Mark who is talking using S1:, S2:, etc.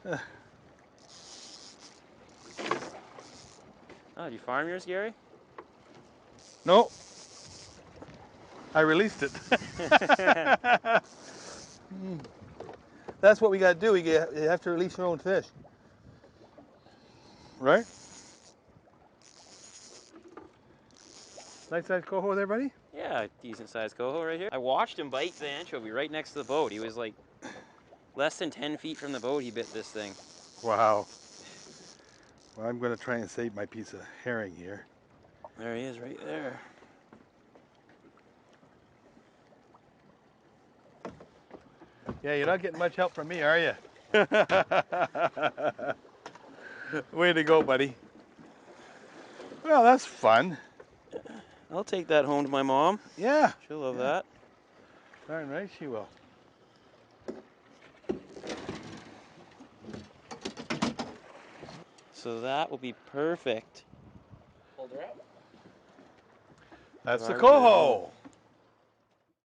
S1: Oh, did you farm yours, Gary?
S2: No. I released it. That's what we got to do. You have to release your own fish. Right? Nice sized coho there, buddy?
S1: Yeah, decent sized coho right here. I watched him bite the anchovy right next to the boat. He was like less than 10 feet from the boat. He bit this thing.
S2: Wow. Well, I'm going to try and save my piece of herring here.
S1: There he is right there.
S2: Yeah, you're not getting much help from me, are you? Way to go, buddy. Well, that's fun.
S1: I'll take that home to my mom.
S2: Yeah.
S1: She'll love that.
S2: Darn right she will.
S1: So that will be perfect. Hold her up.
S2: That's the coho.